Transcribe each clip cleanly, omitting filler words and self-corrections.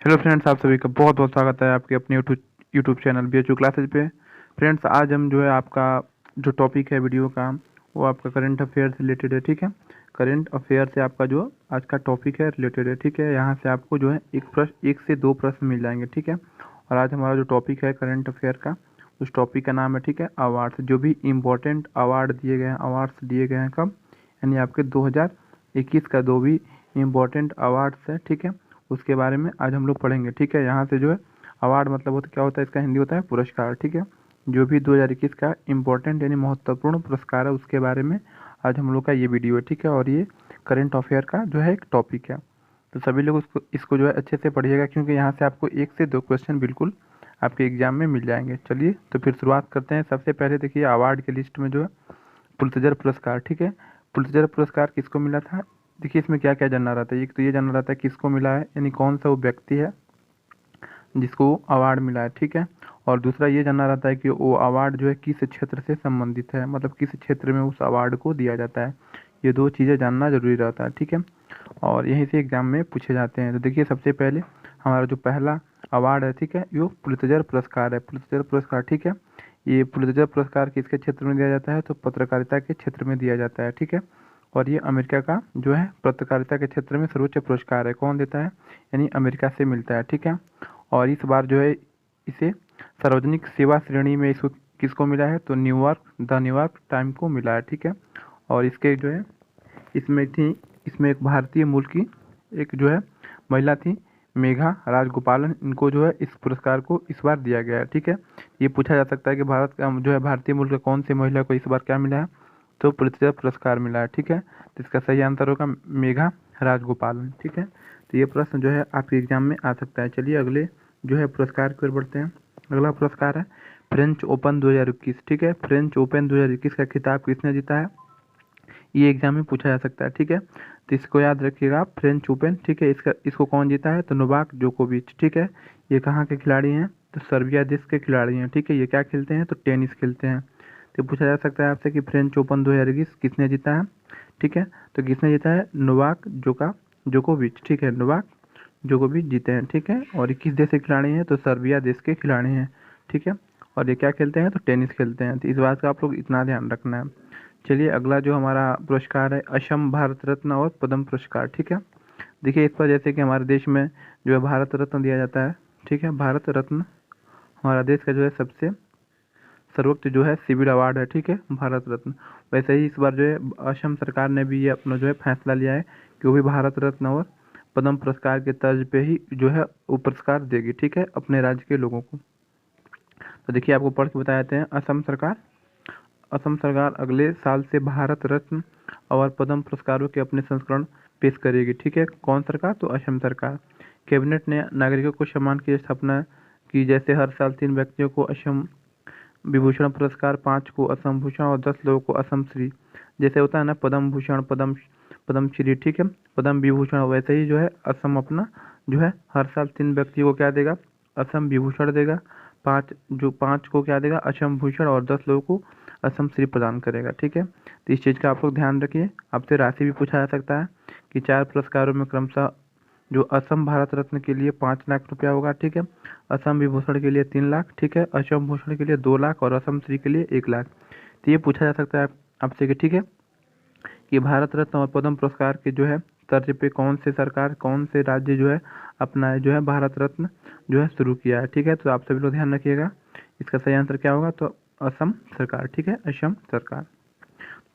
Hello friends, आप सभी का बहुत बहुत स्वागत है आपके अपने यूट्यूब चैनल BHU क्लासेज पे। फ्रेंड्स, आज हम जो है आपका जो टॉपिक है वीडियो का वो आपका करंट अफेयर से रिलेटेड है। ठीक है, करंट अफेयर से आपका जो आज का टॉपिक है रिलेटेड है। ठीक है, यहाँ से आपको जो है एक से दो प्रश्न मिल जाएंगे। ठीक है, और आज हमारा जो टॉपिक है करंट अफेयर का, उस टॉपिक का नाम है, ठीक है, अवार्ड्स। जो भी इम्पोर्टेंट अवार्ड दिए गए हैं, अवार्ड्स दिए गए हैं कब, यानी आपके 2021 का जो भी इम्पोर्टेंट अवार्ड्स है, ठीक है, उसके बारे में आज हम लोग पढ़ेंगे। ठीक है, यहाँ से जो है अवार्ड मतलब होता क्या होता है, इसका हिंदी होता है पुरस्कार। ठीक है, जो भी 2021 का इम्पोर्टेंट यानी महत्वपूर्ण पुरस्कार है उसके बारे में आज हम लोग का ये वीडियो है। ठीक है, और ये करंट अफेयर का जो है एक टॉपिक है, तो सभी लोग इसको जो है अच्छे से पढ़िएगा, क्योंकि यहाँ से आपको एक से दो क्वेश्चन बिल्कुल आपके एग्जाम में मिल जाएंगे। चलिए तो फिर शुरुआत करते हैं। सबसे पहले देखिए अवार्ड की लिस्ट में जो है पुलित्जर पुरस्कार। ठीक है, पुलित्जर पुरस्कार किसको मिला था। देखिए इसमें क्या क्या जानना रहता है। एक तो ये जानना रहता है किसको मिला है, यानी कौन सा वो व्यक्ति है जिसको अवार्ड मिला है। ठीक है, और दूसरा ये जानना रहता है कि वो अवार्ड जो है किस क्षेत्र से संबंधित है, मतलब किस क्षेत्र में उस अवार्ड को दिया जाता है। ये दो चीज़ें जानना जरूरी रहता है। ठीक है, और यहीं से एग्जाम में पूछे जाते हैं। तो देखिए सबसे पहले हमारा जो पहला अवार्ड है, ठीक है, ये पुलित्जर पुरस्कार है। पुलित्जर पुरस्कार, ठीक है, ये पुलित्जर पुरस्कार किसके क्षेत्र में दिया जाता है, तो पत्रकारिता के क्षेत्र में दिया जाता है। ठीक है, और ये अमेरिका का जो है पत्रकारिता के क्षेत्र में सर्वोच्च पुरस्कार है। कौन देता है, यानी अमेरिका से मिलता है। ठीक है, और इस बार जो है इसे सार्वजनिक सेवा श्रेणी में इसको किसको मिला है, तो न्यूयॉर्क टाइम को मिला है। ठीक है, और इसके जो है इसमें एक भारतीय मूल की एक जो है महिला थी, मेघा राजगोपालन। इनको जो है इस पुरस्कार को इस बार दिया गया है। ठीक है, ये पूछा जा सकता है कि भारत का जो है भारतीय मूल के कौन सी महिला को इस बार क्या मिला है, तो पुलित्जर पुरस्कार मिला है। ठीक है, तो इसका सही आंसर होगा मेघा राजगोपालन। ठीक है, तो ये प्रश्न जो है आपके एग्जाम में आ सकता है। चलिए अगले जो है पुरस्कार की ओर बढ़ते हैं। अगला पुरस्कार है फ्रेंच ओपन 2021। ठीक है, फ्रेंच ओपन 2021 का खिताब किसने जीता है, ये एग्जाम में पूछा जा सकता है। ठीक है, तो इसको याद रखिएगा आप, फ्रेंच ओपन। ठीक है, इसको कौन जीता है, तो नोवाक जोकोविच। ठीक है, ये कहाँ के खिलाड़ी हैं, तो सर्बिया देश के खिलाड़ी हैं। ठीक है, ये क्या खेलते हैं, तो टेनिस खेलते हैं। तो पूछा जा सकता है आपसे कि फ्रेंच ओपन 2021 किसने जीता है। ठीक है, तो किसने जीता है, नोवाक जोकोविच। ठीक है, नोवाक जोकोविच जीते हैं। ठीक है, और ये किस देश के खिलाड़ी हैं, तो सर्बिया देश के खिलाड़ी हैं। ठीक है, और ये क्या खेलते हैं, तो टेनिस खेलते हैं। तो इस बात का आप लोग इतना ध्यान रखना है। चलिए अगला जो हमारा पुरस्कार है असम भारत रत्न और पद्म पुरस्कार। ठीक है, देखिए इस पर जैसे कि हमारे देश में जो है भारत रत्न दिया जाता है। ठीक है, भारत रत्न हमारा देश का जो है सबसे सर्वोच्च जो है सिविल अवार्ड है। ठीक है, भारत रत्न। वैसे ही इस बार जो है असम सरकार ने भी ये अपना जो है फैसला लिया है कि वो भी भारत रत्न और पद्म पुरस्कार के तर्ज पे ही जो है वो पुरस्कार देगी। ठीक है, अपने राज्य के लोगों को। तो देखिए आपको पढ़ के बता देते हैं। असम सरकार अगले साल से भारत रत्न और पद्म पुरस्कारों के अपने संस्करण पेश करेगी। ठीक है, कौन सरकार, तो असम सरकार। कैबिनेट ने नागरिकों को सम्मान की स्थापना की, जैसे हर साल 3 व्यक्तियों को असम विभूषण पुरस्कार, 5 को असम भूषण और 10 लोगों को असम श्री, जैसे होता है ना पद्म भूषण, पद्म श्री। ठीक है, पद्म विभूषण, वैसे ही जो है असम अपना जो है हर साल 3 व्यक्तियों को क्या देगा, असम विभूषण देगा। 5 को क्या देगा, असम भूषण, और 10 लोगों को असम श्री प्रदान करेगा। ठीक है, तो इस चीज़ का आप लोग ध्यान रखिए। आपसे राशि भी पूछा जा सकता है कि 4 पुरस्कारों में क्रमशः जो असम भारत रत्न के लिए 5 लाख रुपया होगा। ठीक है, असम विभूषण के लिए 3 लाख। ठीक है, असम भूषण के लिए 2 लाख और असम श्री के लिए 1 लाख। तो ये पूछा जा सकता है आपसे कि ठीक है कि भारत रत्न और पद्म पुरस्कार के जो है तर्ज पे कौन से सरकार, कौन से राज्य जो है अपना जो है भारत रत्न जो है शुरू किया है। ठीक है, तो आप सभी लोग ध्यान रखिएगा, इसका सही आंसर क्या होगा, तो असम सरकार। ठीक है, असम सरकार।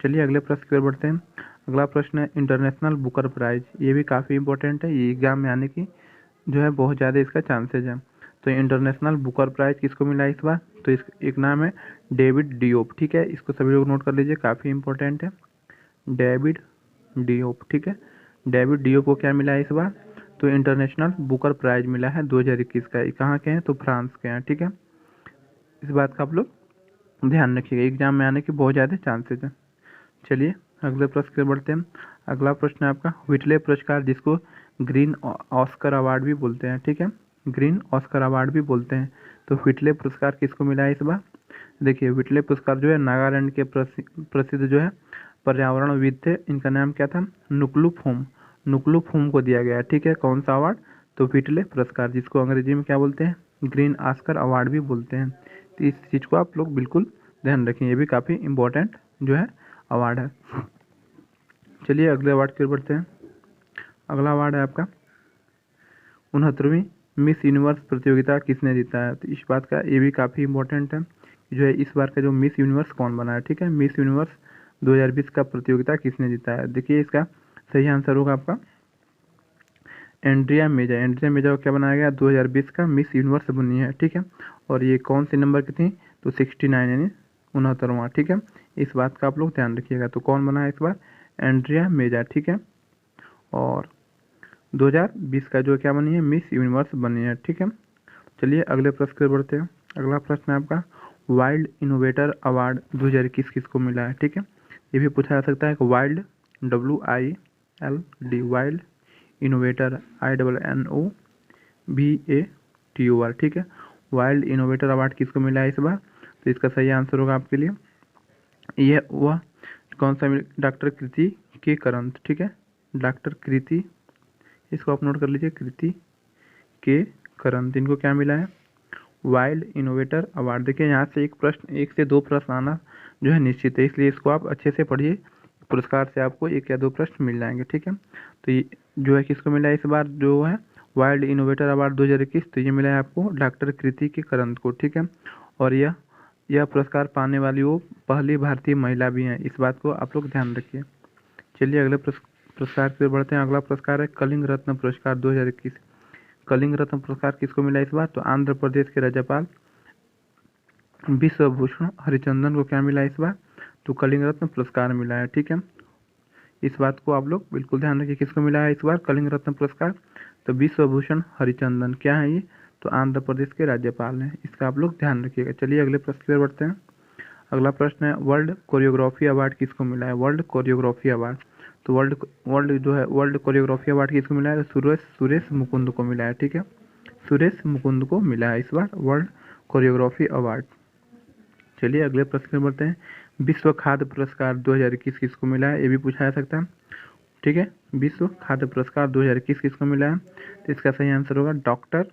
चलिए अगले प्रश्न की ओर बढ़ते हैं। अगला प्रश्न है इंटरनेशनल बुकर प्राइज। ये भी काफ़ी इंपॉर्टेंट है, ये एग्जाम में आने की जो है बहुत ज़्यादा इसका चांसेज है। तो इंटरनेशनल बुकर प्राइज किसको मिला है इस बार, तो इस एक नाम है डेविड डियोप। ठीक है, इसको सभी लोग नोट कर लीजिए, काफ़ी इंपॉर्टेंट है, डेविड डियोप। ठीक है, डेविड डियोप को क्या मिला है इस बार, तो इंटरनेशनल बुकर प्राइज मिला है 2021 का। ये कहाँ के हैं, तो फ्रांस के हैं। ठीक है, इस बात का आप लोग ध्यान रखिएगा, एग्जाम में आने की बहुत ज़्यादा चांसेज है। चलिए अगले प्रश्न की बढ़ते हैं। अगला प्रश्न है आपका व्हिटले पुरस्कार, जिसको ग्रीन ऑस्कर अवार्ड भी बोलते हैं। ठीक है, ग्रीन ऑस्कर अवार्ड भी बोलते हैं। तो व्हिटले पुरस्कार किसको मिला है इस बार, देखिए व्हिटले पुरस्कार जो है नागालैंड के प्रसिद्ध जो है पर्यावरणविद थे, इनका नाम क्या था, नुक्लू फोम को दिया गया है। ठीक है, कौन सा अवार्ड, तो व्हिटले पुरस्कार, जिसको अंग्रेजी में क्या बोलते हैं, ग्रीन ऑस्कर अवार्ड भी बोलते हैं। तो इस चीज़ को आप लोग बिल्कुल ध्यान रखें, ये भी काफ़ी इम्पोर्टेंट जो है अवार्ड है। चलिए अगले अवार्ड की ओर बढ़ते हैं। अगला अवार्ड है आपका 69वीं मिस यूनिवर्स प्रतियोगिता किसने जीता है। तो इस बात का ये भी काफ़ी इम्पोर्टेंट है जो है इस बार का जो मिस यूनिवर्स कौन बना है। ठीक है, मिस यूनिवर्स 2020 का प्रतियोगिता किसने जीता है। देखिए इसका सही आंसर होगा आपका एंड्रिया मेजा। एंड्रिया मेजा को क्या बनाया गया, 2020 का मिस यूनिवर्स बनी है। ठीक है, और ये कौन सी नंबर की थी, तो 69 यानी 69वां। ठीक है, इस बात का आप लोग ध्यान रखिएगा। तो कौन बना है इस बार, एंड्रिया मेजा। ठीक है, और 2020 का जो क्या बनी है, मिस यूनिवर्स बनी है। ठीक है, चलिए अगले प्रश्न की ओर बढ़ते हैं। अगला प्रश्न है आपका वाइल्ड इनोवेटर अवार्ड 2021 किसको मिला है। ठीक है, ये भी पूछा जा सकता है कि wild WILD wild innovator INNOVATOR। ठीक है, वाइल्ड इनोवेटर अवार्ड किसको मिला है इस बार। तो इसका सही आंसर होगा आपके लिए यह वह कौन सा, डॉक्टर कृति के करंत। ठीक है, डॉक्टर कृति, इसको आप नोट कर लीजिए, कृति के करंत, इनको क्या मिला है, वाइल्ड इनोवेटर अवार्ड। देखिए यहाँ से एक से दो प्रश्न आना जो है निश्चित है, इसलिए इसको आप अच्छे से पढ़िए, पुरस्कार से आपको एक या दो प्रश्न मिल जाएंगे। ठीक है, तो ये जो है किसको मिला है इस बार जो है वाइल्ड इनोवेटर अवार्ड 2021, तो ये मिला है आपको डॉक्टर कृति के करंत को। ठीक है, और यह पुरस्कार पाने वाली वो पहली भारतीय महिला भी हैं, इस बात को आप लोग ध्यान रखिए। चलिए अगले पुरस्कार की ओर बढ़ते हैं। अगला पुरस्कार है कलिंग रत्न पुरस्कार 2021। कलिंग रत्न पुरस्कार किसको मिला इस बार, तो आंध्र प्रदेश के राज्यपाल विश्वभूषण हरिचंदन को क्या मिला इस बार, तो कलिंग रत्न पुरस्कार मिला है। ठीक है, इस बात को आप लोग बिल्कुल ध्यान रखिए, किसको मिला है इस बार कलिंग रत्न पुरस्कार, तो विश्वभूषण हरिचंदन। क्या है ये, तो आंध्र प्रदेश के राज्यपाल हैं, इसका आप लोग ध्यान रखिएगा। चलिए अगले प्रश्न की ओर बढ़ते हैं। अगला प्रश्न है वर्ल्ड कोरियोग्राफी अवार्ड किसको मिला है, वर्ल्ड कोरियोग्राफी अवार्ड। तो वर्ल्ड जो है वर्ल्ड कोरियोग्राफी अवार्ड किसको मिला है, तो सुरेश मुकुंद को मिला है। ठीक है, सुरेश मुकुंद को मिला है इस बार वर्ल्ड कोरियोग्राफी अवार्ड। चलिए अगले प्रश्न में बढ़ते हैं। विश्व खाद्य पुरस्कार 2021 किसको मिला है, ये भी पूछा जा सकता है। ठीक है, विश्व खाद्य पुरस्कार 2021 किसको मिला है, तो इसका सही आंसर होगा डॉक्टर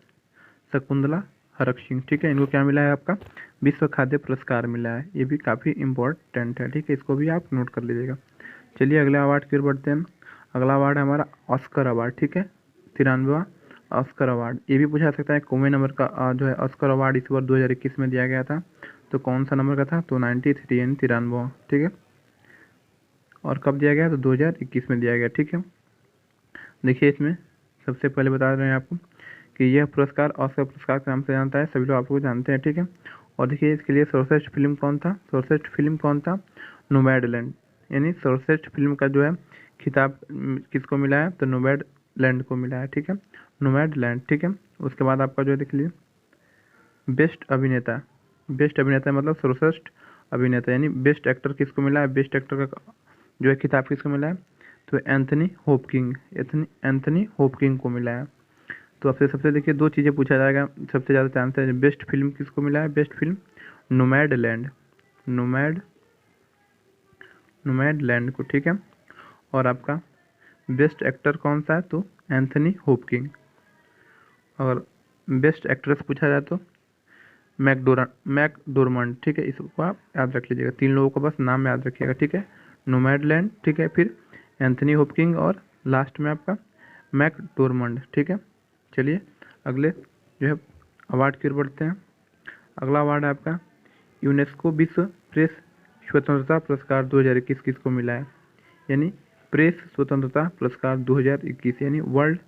शकुंतला हरक सिंह। ठीक है, इनको क्या मिला है आपका विश्व खाद्य पुरस्कार मिला है, ये भी काफ़ी इम्पोर्टेंट है। ठीक है, इसको भी आप नोट कर लीजिएगा। चलिए अगले अवार्ड की ओर बढ़ते हैं। अगला अवार्ड है हमारा ऑस्कर अवार्ड। ठीक है, 93वां ऑस्कर अवार्ड, ये भी पूछा सकता है कौन नंबर का जो है ऑस्कर अवार्ड इस बार 2021 में दिया गया था, तो कौन सा नंबर का था, तो 93 यानी 93। ठीक है, और कब दिया गया, तो 2021 में दिया गया। ठीक है, देखिए इसमें सबसे पहले बता रहे हैं आपको कि यह पुरस्कार ऑस्कर पुरस्कार के नाम से जानता है, सभी लोग आप लोग जानते हैं। ठीक है, और देखिए इसके लिए सर्वश्रेष्ठ फिल्म कौन था, सर्वश्रेष्ठ फिल्म कौन था, नोमैडलैंड, यानी सर्वश्रेष्ठ फिल्म का जो है खिताब किसको मिला है, तो नोमैडलैंड को मिला है। ठीक है, नोमैडलैंड। ठीक है, उसके बाद आपका जो है देख लीजिए बेस्ट अभिनेता, बेस्ट अभिनेता मतलब सर्वश्रेष्ठ अभिनेता, यानी बेस्ट एक्टर किसको मिला है, बेस्ट एक्टर का जो है खिताब किसको मिला है, तो एंथनी होपकिंग को मिला है। तो आपसे सबसे देखिए दो चीज़ें पूछा जाएगा, सबसे ज़्यादा चांस है बेस्ट फिल्म किसको मिला है, बेस्ट फिल्म नोमैडलैंड को। ठीक है, और आपका बेस्ट एक्टर कौन सा है, तो एंथनी होपकिंग। और बेस्ट एक्ट्रेस पूछा जाए तो मैकडोरमंड। ठीक है, इसको आप याद रख लीजिएगा, तीन लोगों का बस नाम याद रखिएगा। ठीक है, नोमैडलैंड, ठीक है, फिर एंथनी होपकिंग और लास्ट में आपका मैकडोरमंड। ठीक है, चलिए अगले जो है अवार्ड की ओर बढ़ते हैं। अगला अवार्ड है आपका यूनेस्को विश्व प्रेस स्वतंत्रता पुरस्कार 2021 किसको मिला है, यानी प्रेस स्वतंत्रता पुरस्कार 2021 यानी वर्ल्ड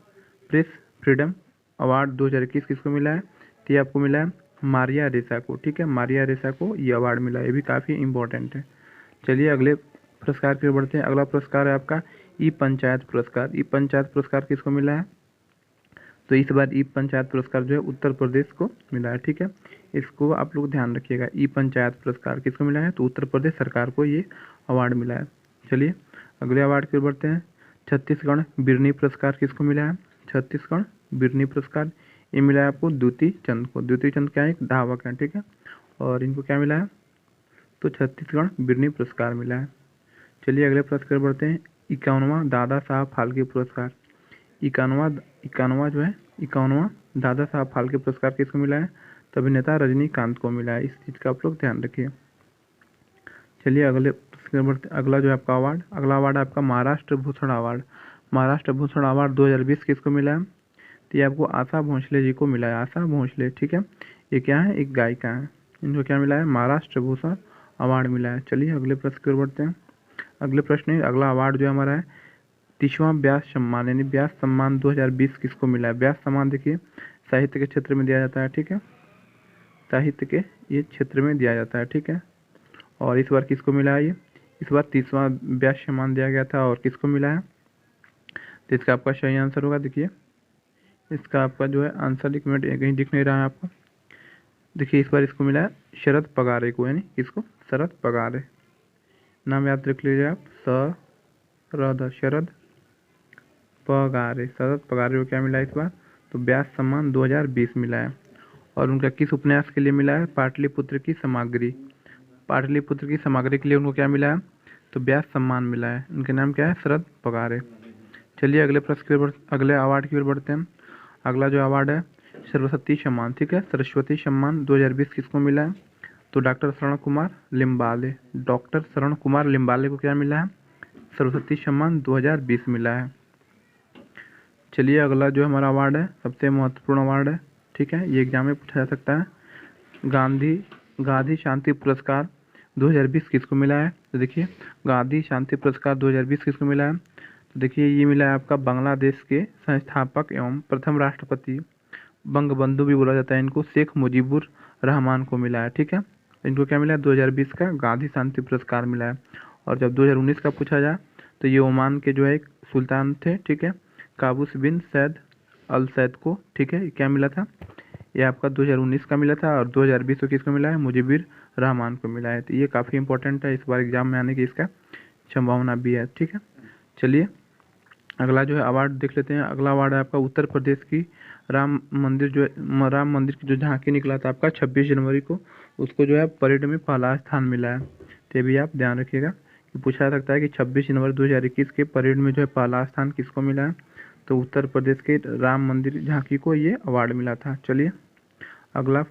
प्रेस फ्रीडम अवार्ड 2021 किसको मिला है, तो ये आपको मिला है मारिया रेसा को। ठीक है, मारिया रेसा को ये अवार्ड मिला है, ये भी काफ़ी इंपॉर्टेंट है। चलिए अगले पुरस्कार की ओर बढ़ते हैं। अगला पुरस्कार है आपका ई पंचायत पुरस्कार। ई पंचायत पुरस्कार किसको मिला है, तो इस बार ई पंचायत पुरस्कार जो है उत्तर प्रदेश को मिला है। ठीक है, इसको आप लोग ध्यान रखिएगा, ई पंचायत पुरस्कार किसको मिला है, तो उत्तर प्रदेश सरकार को ये अवार्ड मिला है। चलिए अगले अवार्ड की ओर बढ़ते हैं। छत्तीसगढ़ बिरनी पुरस्कार किसको मिला है, छत्तीसगढ़ बिरनी पुरस्कार ये मिला है आपको द्युति चंद को। द्युति चंद क्या है, एक धावक है। ठीक है, और इनको क्या मिला है, तो छत्तीसगढ़ बिरनी पुरस्कार मिला है। चलिए अगले प्रश्न की ओर बढ़ते हैं। 51वां दादा साहब फाल्के पुरस्कार, इक्यानवा जो है 51वां दादा साहब फाल्के पुरस्कार किसको मिला है? तो अभिनेता रजनीकांत को मिला है। इस चीज़ का आप लोग ध्यान रखिए। चलिए अगला जो है आपका अवार्ड, अगला अवार्ड है आपका महाराष्ट्र भूषण अवार्ड। महाराष्ट्र भूषण अवार्ड 2020 किसको मिला है? तो ये आपको आशा भोसले जी को मिला है। आशा भोसले, ठीक है, ये क्या है? एक गायिका है। इनको क्या मिला है? महाराष्ट्र भूषण अवार्ड मिला है। चलिए अगले प्रश्न की ओर बढ़ते हैं। अगले प्रश्न अगला अवार्ड जो हमारा है 30वां व्यास सम्मान, यानी व्यास सम्मान 2020 किसको मिला है? व्यास सम्मान देखिए साहित्य के क्षेत्र में दिया जाता है, ठीक है, साहित्य के ये क्षेत्र में दिया जाता है, ठीक है। और इस बार किसको मिला है? ये इस बार 30वां व्यास सम्मान दिया गया था और किसको मिला है? तो इसका आपका सही आंसर होगा, देखिए इसका आपका जो है आंसर, एक मिनट कहीं दिख नहीं रहा है आपको, देखिए इस बार इसको मिला है शरद पगारे को, यानी किसको? शरद पगारे, नाम याद रख लीजिए आप, शरद पगारे, शरद पगारे को क्या मिला है इस बार? तो व्यास सम्मान 2020 मिला है। और उनका किस उपन्यास के लिए मिला है? पाटलिपुत्र की समाग्री, पाटलिपुत्र की समाग्री के लिए उनको क्या मिला है? तो व्यास सम्मान मिला है। उनके नाम क्या है? शरद पगारे। चलिए अगले प्रश्न की ओर, अगले अवार्ड की ओर बढ़ते हैं। अगला जो अवार्ड है सरस्वती सम्मान, ठीक है, सरस्वती सम्मान 2020 किसको मिला है? तो डॉक्टर शरण कुमार लिम्बाले, डॉक्टर शरण कुमार लिम्बाले को क्या मिला है? सरस्वती सम्मान 2020 मिला है। चलिए अगला जो हमारा अवार्ड है सबसे महत्वपूर्ण अवार्ड है, ठीक है, ये एग्जाम में पूछा जा सकता है। गांधी शांति पुरस्कार 2020 किसको मिला है? तो देखिए गांधी शांति पुरस्कार 2020 किसको मिला है? तो देखिए ये मिला है आपका बांग्लादेश के संस्थापक एवं प्रथम राष्ट्रपति, बंगबंधु भी बोला जाता है इनको, शेख मुजीबुर रहमान को मिला है, ठीक है। इनको क्या मिला है? 2020 का गांधी शांति पुरस्कार मिला है। और जब 2019 का पूछा जाए तो ये ओमान के जो है एक सुल्तान थे, ठीक है, काबूस बिन सैद अल सैद को, ठीक है, क्या मिला था? ये आपका 2019 का मिला था। और 2020 को किसको मिला है? मुजीबुर रहमान को मिला है। तो ये काफ़ी इंपॉर्टेंट है, इस बार एग्जाम में आने की इसका संभावना भी है, ठीक है। चलिए अगला जो है अवार्ड देख लेते हैं। अगला अवार्ड है आपका उत्तर प्रदेश की राम मंदिर की जो झांकी निकला था आपका 26 जनवरी को, उसको जो है परेड में पहला स्थान मिला है। तो ये भी आप ध्यान रखिएगा कि पूछा जा सकता है कि 26 जनवरी 2021 के परेड में जो है पहला स्थान किसको मिला है? तो उत्तर प्रदेश के राम मंदिर झांकी को ये अवार्ड मिला था। चलिए अगला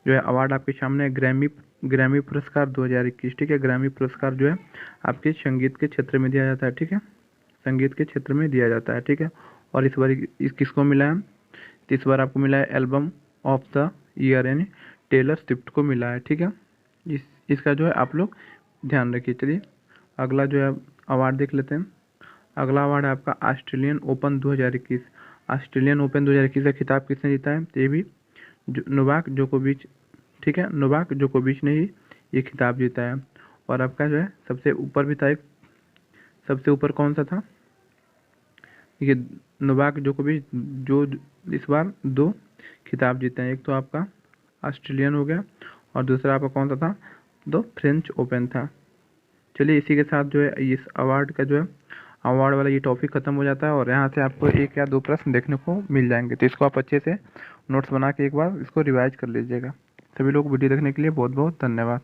जो है अवार्ड आपके सामने ग्रैमी पुरस्कार 2021, ठीक है, ग्रैमी पुरस्कार जो है आपके संगीत के क्षेत्र में दिया जाता है, ठीक है, संगीत के क्षेत्र में दिया जाता है, ठीक है। और इस बार इस किसको मिला है? तो इस बार आपको मिला है एल्बम ऑफ द ईयर, यानी टेलर स्विफ्ट को मिला है, ठीक है। इसका जो है आप लोग ध्यान रखिए। चलिए अगला जो है अवार्ड देख लेते हैं। अगला अवार्ड है आपका ऑस्ट्रेलियन ओपन 2021। ऑस्ट्रेलियन ओपन 2021 का खिताब किसने जीता है? तो ये भी नोवाक जोकोविच, ठीक है, नोवाक जोकोविच ने ही ये खिताब जीता है। और आपका जो है सबसे ऊपर भी था एक, सबसे ऊपर कौन सा था? देखिए नोवाक जोकोविच जो इस बार 2 खिताब जीते हैं, एक तो आपका ऑस्ट्रेलियन हो गया और दूसरा आपका कौन सा था? तो फ्रेंच ओपन था। चलिए इसी के साथ जो है इस अवार्ड का जो है अवार्ड वाला ये टॉपिक खत्म हो जाता है और यहाँ से आपको 1 या 2 प्रश्न देखने को मिल जाएंगे। तो इसको आप अच्छे से नोट्स बना के एक बार इसको रिवाइज कर लीजिएगा। सभी लोग वीडियो देखने के लिए बहुत बहुत धन्यवाद।